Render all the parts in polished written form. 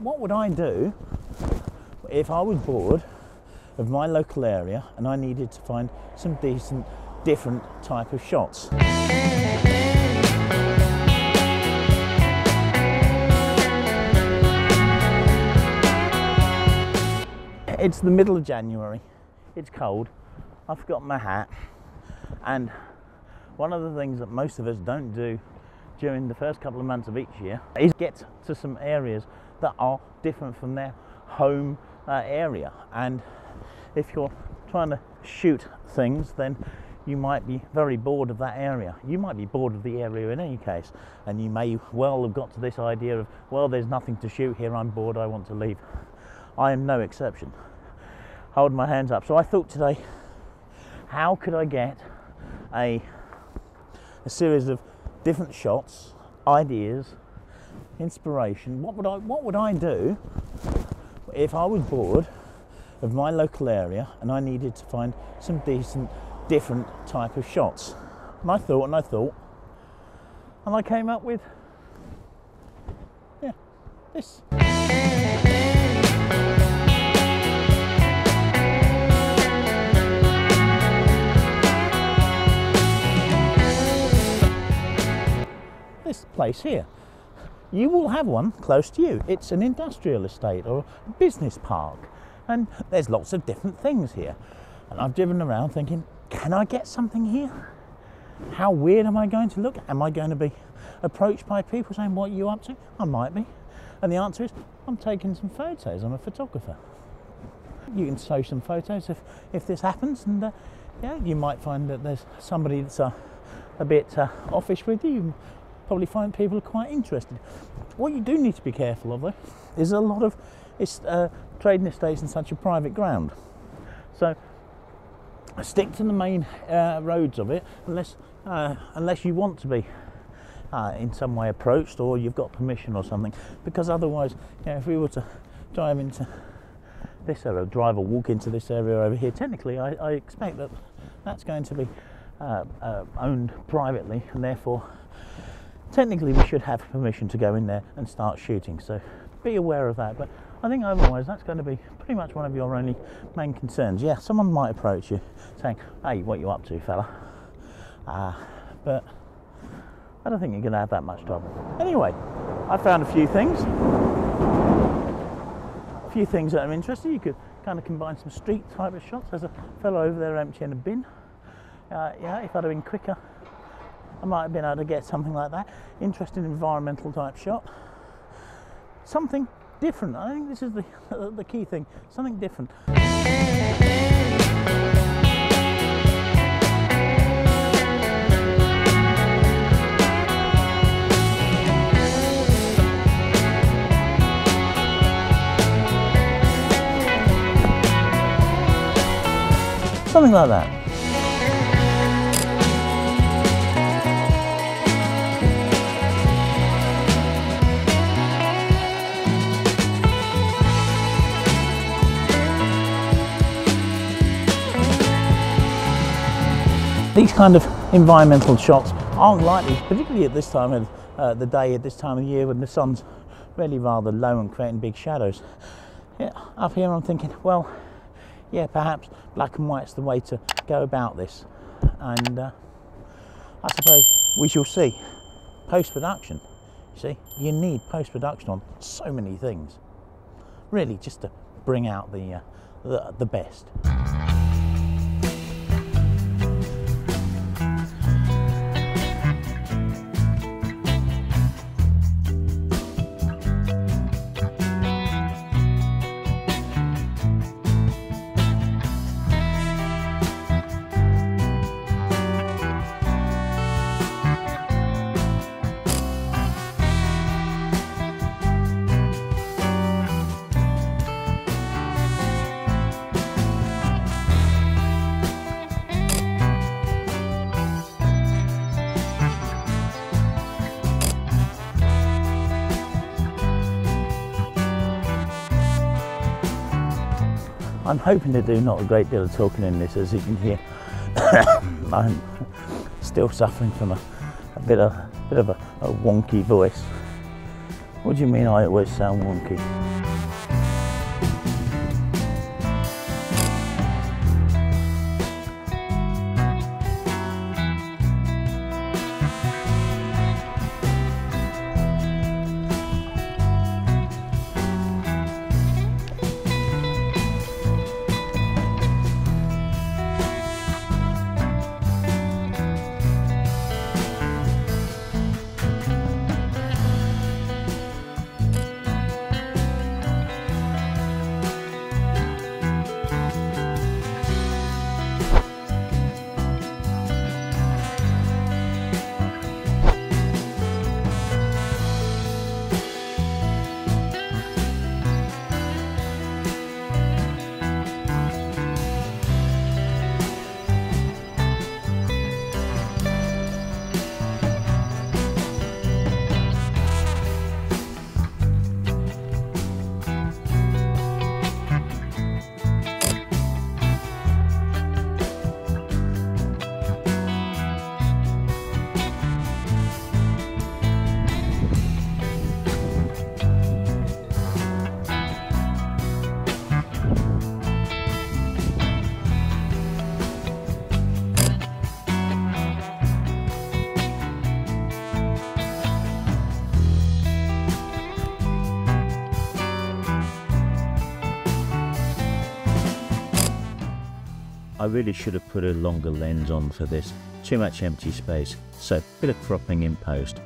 what would I do if I was bored of my local area and I needed to find some decent, different type of shots? It's the middle of January, it's cold, I've forgotten my hat, and one of the things that most of us don't do during the first couple of months of each year is get to some areas that are different from their home area. And if you're trying to shoot things, then you might be very bored of that area. You might be bored of the area in any case, and you may well have got to this idea of, well, there's nothing to shoot here, I'm bored, I want to leave. I am no exception. Hold my hands up. So I thought today, how could I get a series of different shots, ideas, inspiration? What would I do if I was bored of my local area and I needed to find some decent, different type of shots? And I thought, and I came up with, yeah, this. This place here. You will have one close to you. It's an industrial estate or a business park, and there's lots of different things here. And I've driven around thinking, can I get something here? How weird am I going to look? Am I going to be approached by people saying, what are you up to? I might be. And the answer is, I'm taking some photos. I'm a photographer. You can show some photos if this happens, and yeah, you might find that there's somebody that's a bit offish with you. You probably find people are quite interested. What you do need to be careful of, though, is a lot of trading estates in such a private ground. So stick to the main roads of it, unless you want to be in some way approached or you've got permission or something. Because otherwise, you know, if we were to drive into this area, drive or walk into this area over here, technically I expect that that's going to be owned privately, and therefore technically we should have permission to go in there and start shooting. So be aware of that. But I think otherwise that's going to be pretty much one of your only main concerns. Yeah, someone might approach you saying, hey, what you up to, fella? But I don't think you're going to have that much trouble. Anyway, I found a few things that are interesting. You could kind of combine some street type of shots. There's a fellow over there emptying a bin. Yeah, if I'd have been quicker, I might have been able to get something like that. Interesting environmental type shot. Something different. I think this is the key thing. Something different. Something like that. These kind of environmental shots aren't likely, particularly at this time of the day, at this time of year when the sun's really rather low and creating big shadows. Yeah, up here I'm thinking, well, yeah, perhaps black and white's the way to go about this. And I suppose we shall see. Post-production, you see, you need post-production on so many things, really, just to bring out the best. I'm hoping to do not a great deal of talking in this, as you can hear. I'm still suffering from a bit of a wonky voice. What do you mean I always sound wonky? I really should have put a longer lens on for this. Too much empty space, so a bit of cropping in post.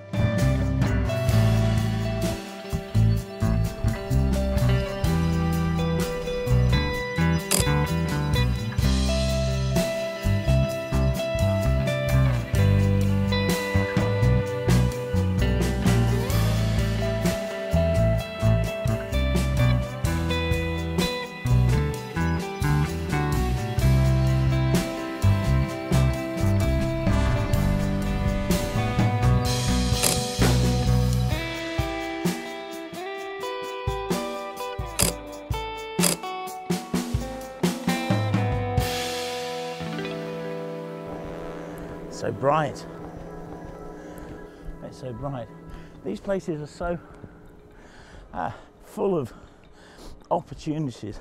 So bright. It's so bright. These places are so full of opportunities,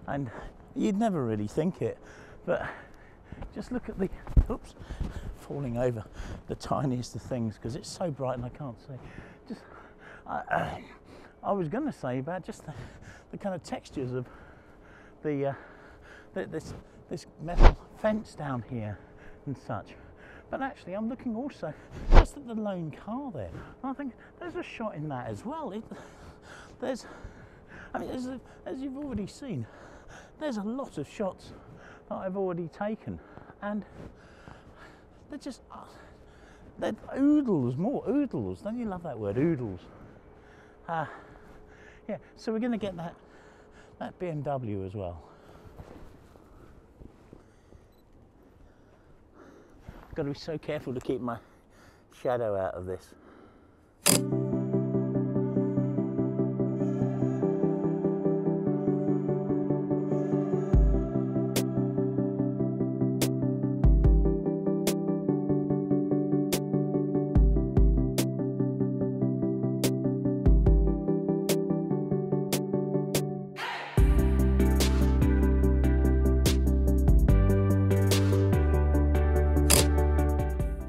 and you'd never really think it, but just look at the, oops, falling over the tiniest of things because it's so bright and I can't see. Just, I was going to say about just the kind of textures of this metal fence down here and such. But actually I'm looking also just at the lone car there. I think there's a shot in that as well. As you've already seen, there's a lot of shots that I've already taken, and they're just they're oodles, more oodles. Don't you love that word, oodles? Yeah, so we're going to get that BMW as well. Got to be so careful to keep my shadow out of this.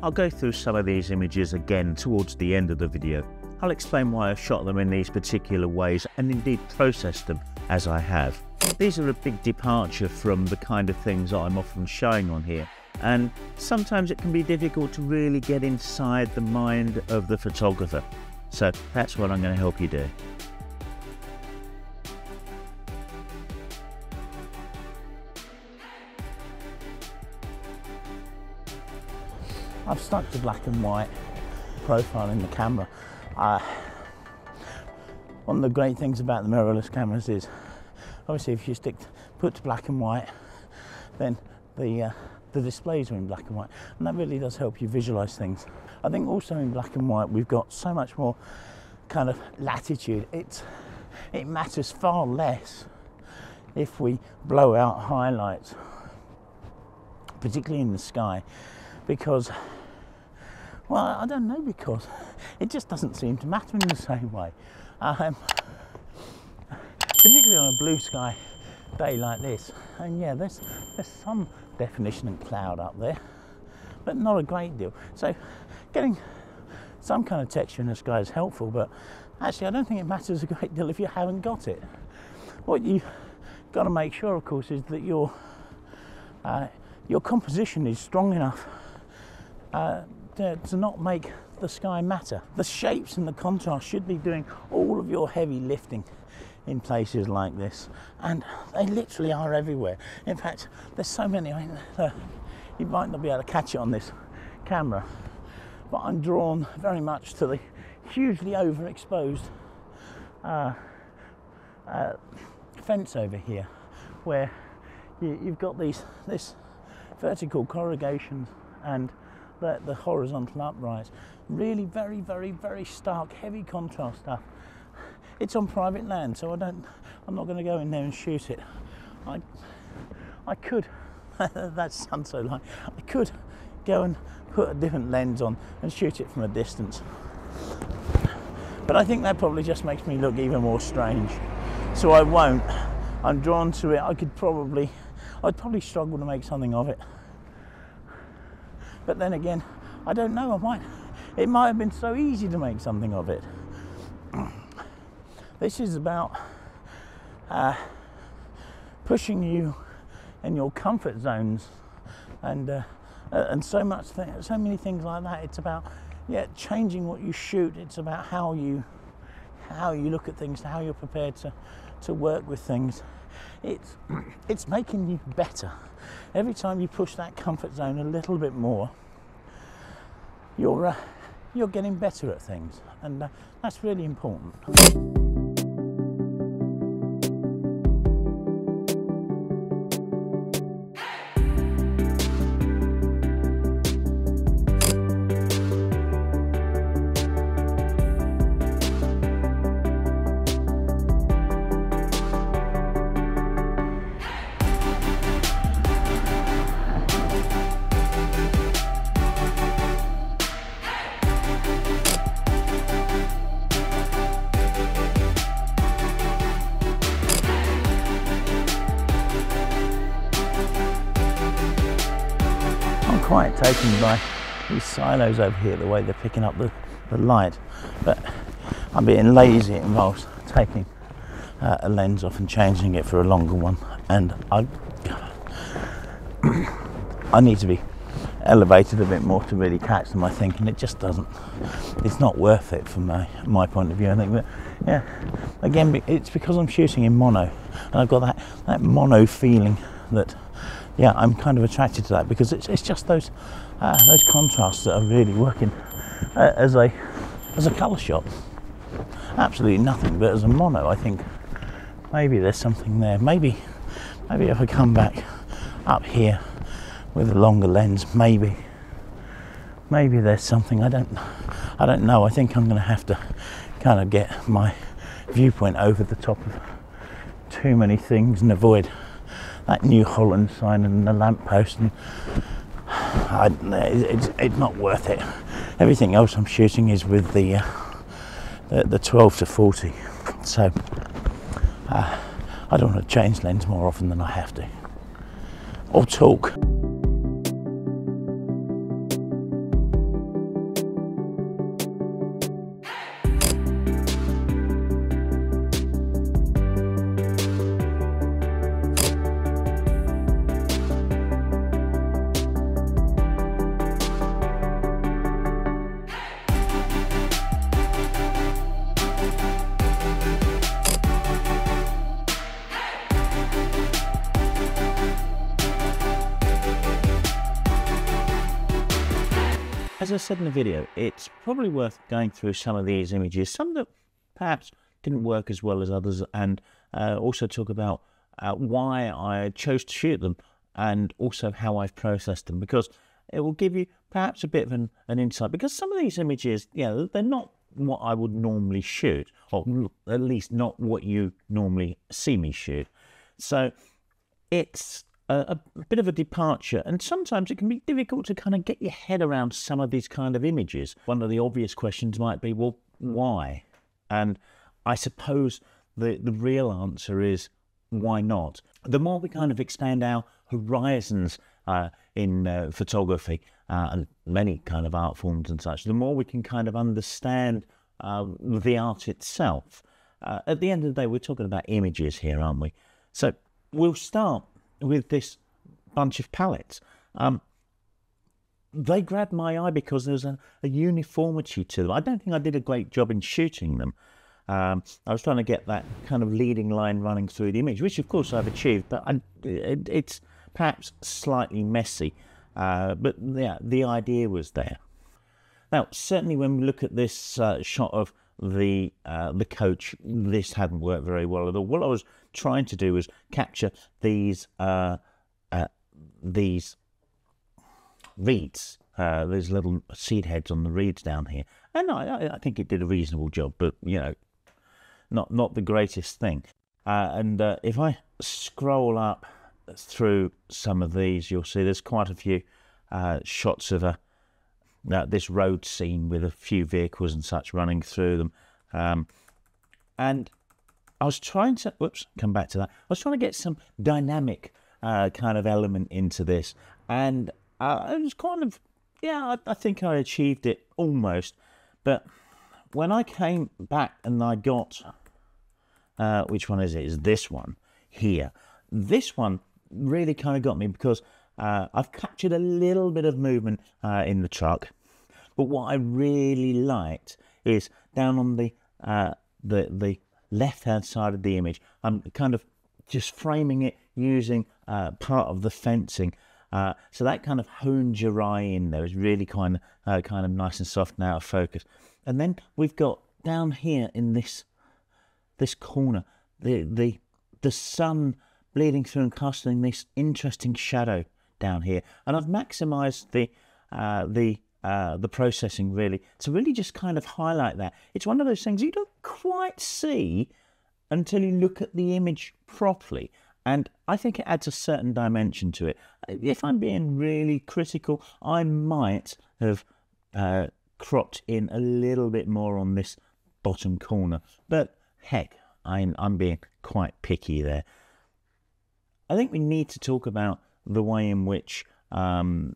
I'll go through some of these images again towards the end of the video. I'll explain why I shot them in these particular ways and indeed processed them as I have. These are a big departure from the kind of things that I'm often showing on here, and sometimes it can be difficult to really get inside the mind of the photographer. So that's what I'm going to help you do. I've stuck to black and white profile in the camera. One of the great things about the mirrorless cameras is, obviously, if you put to black and white, then the displays are in black and white, and that really does help you visualize things. I think also in black and white we've got so much more kind of latitude. It matters far less if we blow out highlights, particularly in the sky, because, well, I don't know, because it just doesn't seem to matter in the same way. Particularly on a blue sky day like this. And yeah, there's some definition and cloud up there, but not a great deal. So getting some kind of texture in the sky is helpful, but actually I don't think it matters a great deal if you haven't got it. What you've got to make sure, of course, is that your composition is strong enough to not make the sky matter. The shapes and the contrast should be doing all of your heavy lifting in places like this, and they literally are everywhere. In fact, there's so many. I mean, you might not be able to catch it on this camera, but I'm drawn very much to the hugely overexposed fence over here, where you've got this vertical corrugations and the horizontal uprights. Really very, very, very stark, heavy contrast stuff. It's on private land, so I'm not going to go in there and shoot it. I could, that sounds so light, I could go and put a different lens on and shoot it from a distance. But I think that probably just makes me look even more strange. So I won't. I'm drawn to it. I'd probably struggle to make something of it. But then again, I don't know, it might have been so easy to make something of it. This is about pushing you in your comfort zones, and so many things like that. It's about changing what you shoot. It's about how you look at things, how you're prepared to work with things. It's making you better. Every time you push that comfort zone a little bit more, you're getting better at things, and that's really important. Quite taken by these silos over here, the way they're picking up the light, but I'm being lazy. It involves taking a lens off and changing it for a longer one, and I need to be elevated a bit more to really catch them, I think, and it just doesn't, it's not worth it from my point of view, I think. But yeah, again, it's because I'm shooting in mono, and I've got that mono feeling that I'm kind of attracted to that, because it's just those contrasts that are really working as a colour shot. Absolutely nothing, but as a mono, I think maybe there's something there. Maybe if I come back up here with a longer lens, maybe there's something. I don't know. I think I'm going to have to kind of get my viewpoint over the top of too many things and avoid that New Holland sign and the lamppost, and it's not worth it. Everything else I'm shooting is with the 12 to 40, so I don't want to change lens more often than I have to, or talk. As I said in the video, it's probably worth going through some of these images, some that perhaps didn't work as well as others, and also talk about why I chose to shoot them, and also how I've processed them, because it will give you perhaps a bit of an insight. Because some of these images, they're not what I would normally shoot, or at least not what you normally see me shoot. So it's a bit of a departure, and sometimes it can be difficult to kind of get your head around some of these kind of images. One of the obvious questions might be, well, why? And I suppose the real answer is, why not? The more we kind of expand our horizons in photography and many kind of art forms and such, the more we can kind of understand the art itself. At the end of the day, we're talking about images here, aren't we? So we'll start with this bunch of palettes. They grabbed my eye because there's a uniformity to them. I don't think I did a great job in shooting them. I was trying to get that kind of leading line running through the image, which of course I've achieved, but it's perhaps slightly messy. But yeah, the idea was there. Now, certainly when we look at this shot of the coach, this hadn't worked very well at all. What I was trying to do was capture these reeds, these little seed heads on the reeds down here, and I think it did a reasonable job, but not the greatest thing. And if I scroll up through some of these, you'll see there's quite a few shots of this road scene with a few vehicles and such running through them, and I was trying to, come back to that. I was trying to get some dynamic kind of element into this, and it was kind of, I think I achieved it almost. But when I came back and I got, which one is it? It's this one here. This one really kind of got me because I've captured a little bit of movement in the truck, but what I really liked is down on the left-hand side of the image. I'm kind of just framing it using part of the fencing, so that kind of honed your eye in there. Is really kind of nice and soft and out of focus. And then we've got down here in this corner the sun bleeding through and casting this interesting shadow down here, and I've maximised the processing really to really just kind of highlight that. It's one of those things you don't quite see until you look at the image properly, and I think it adds a certain dimension to it. If I'm being really critical, I might have cropped in a little bit more on this bottom corner, but heck, I'm being quite picky there. I think we need to talk about the way in which these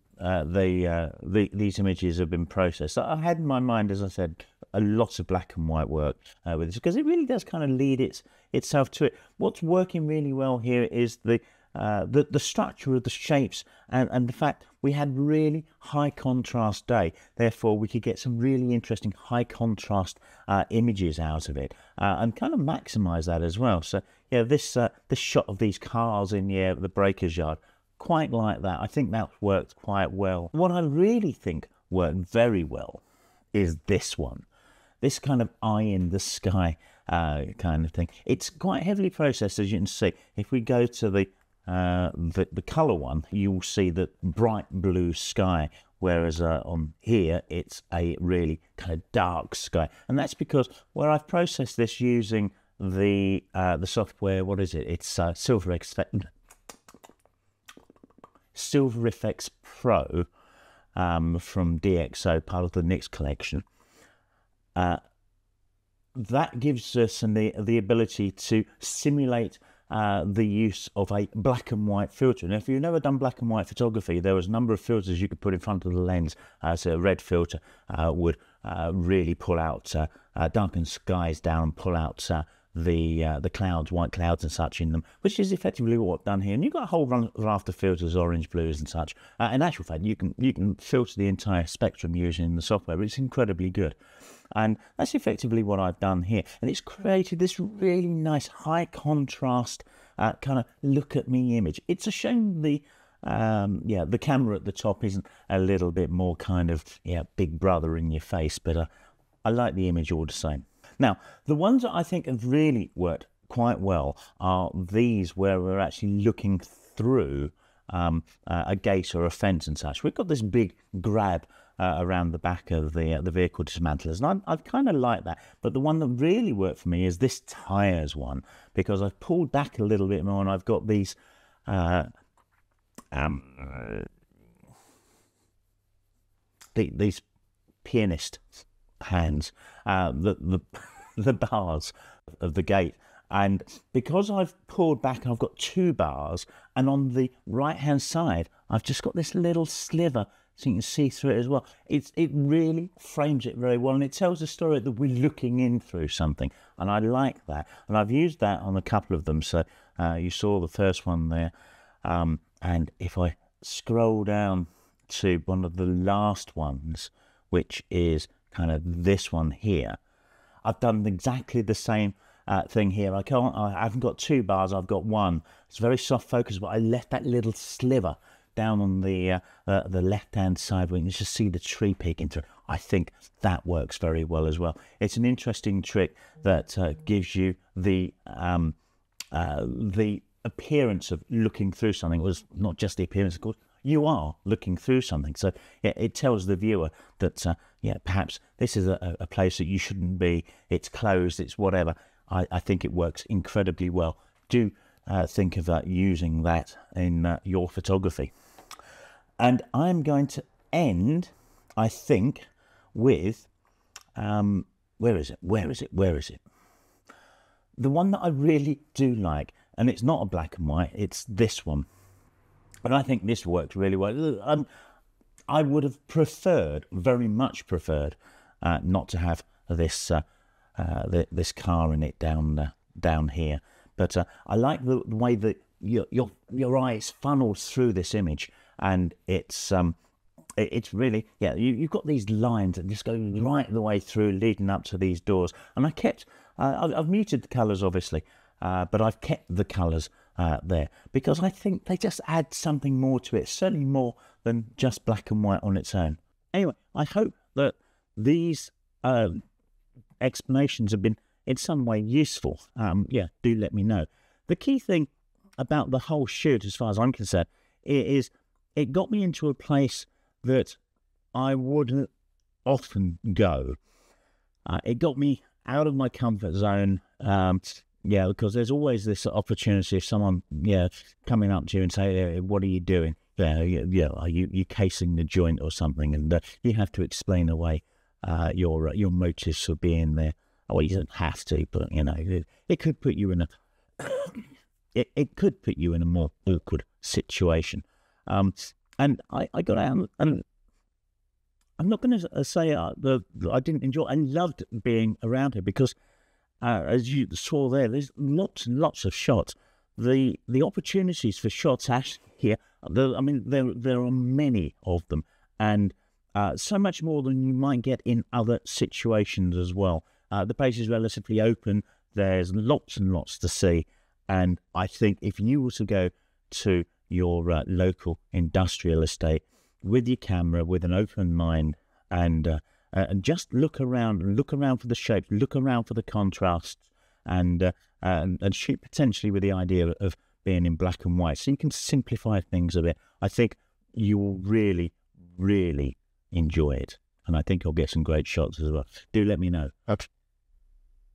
images have been processed. I had in my mind, as I said, a lot of black and white work with this, because it really does kind of lead itself to it. What's working really well here is the structure of the shapes and the fact we had really high contrast day. Therefore, we could get some really interesting high contrast images out of it and kind of maximise that as well. So yeah, this shot of these cars in the air at the breaker's yard, quite like that. I think that worked quite well. What I really think worked very well is this one. This kind of eye in the sky kind of thing. It's quite heavily processed, as you can see. If we go to the colour one, you will see the bright blue sky, whereas on here it's a really kind of dark sky, and that's because where I've processed this using the software, what is it? It's Silver Effects Pro from DxO, part of the Nix collection. That gives us the ability to simulate the use of a black and white filter. Now, if you've never done black and white photography, there was a number of filters you could put in front of the lens. So a red filter would really pull out, darken skies down and pull out the clouds, white clouds and such in them, which is effectively what I've done here. And you've got a whole raft of filters, orange, blues and such. In actual fact, you can filter the entire spectrum using the software, but it's incredibly good. And that's effectively what I've done here. And it's created this really nice high contrast kind of look at me image. It's a shame the camera at the top isn't a little bit more kind of big brother in your face, but I like the image all the same. Now, the ones that I think have really worked quite well are these where we're actually looking through a gate or a fence and such. We've got this big grab around the back of the vehicle dismantlers, and I've kind of like that. But the one that really worked for me is this tyres one, because I've pulled back a little bit more and I've got these these pianist hands, the bars of the gate, and because I've pulled back, I've got two bars, and on the right hand side I've just got this little sliver so you can see through it as well. It really frames it very well, and it tells the story that we're looking in through something, and I like that. And I've used that on a couple of them. So you saw the first one there, and if I scroll down to one of the last ones, which is kind of this one here, I've done exactly the same thing here. I haven't got two bars, I've got one. It's very soft focus, but I left that little sliver down on the left hand side where you can just see the tree peeking through. I think that works very well as well. It's an interesting trick that gives you the appearance of looking through something. It was not just the appearance, of course. You are looking through something, so yeah, it tells the viewer that perhaps this is a place that you shouldn't be. It's closed, it's whatever. I think it works incredibly well. Do think of using that in your photography. And I'm going to end, I think, with where is it? The one that I really do like, and it's not a black and white, it's this one. And I think this works really well. I would have very much preferred, not to have this this car in it down here. But I like the way the your eyes funneled through this image, and it's really, yeah, you've got these lines that just go right the way through, leading up to these doors. And I kept, I've muted the colours obviously, but I've kept the colours there because I think they just add something more to it, certainly more than just black and white on its own. Anyway, I hope that these explanations have been in some way useful. Yeah, do let me know. The key thing about the whole shoot, as far as I'm concerned, is it got me into a place that I wouldn't often go. It got me out of my comfort zone. Yeah, because there's always this opportunity of someone, coming up to you and say, "What are you doing? Are you casing the joint or something?" And you have to explain away your motives for being there. Well, you don't have to, but it could put you in a it could put you in a more awkward situation. And I got out, and I'm not going to say that I didn't enjoy. I loved being around here because, as you saw there, there's lots and lots of shots. The opportunities for shots here, there are many of them, and so much more than you might get in other situations as well. The place is relatively open. There's lots and lots to see, and I think if you were to go to your local industrial estate with your camera, with an open mind, and just look around for the shapes, look around for the contrasts, and shoot potentially with the idea of being in black and white, so you can simplify things a bit. I think you will really, really enjoy it, and I think you'll get some great shots as well. Do let me know. Okay.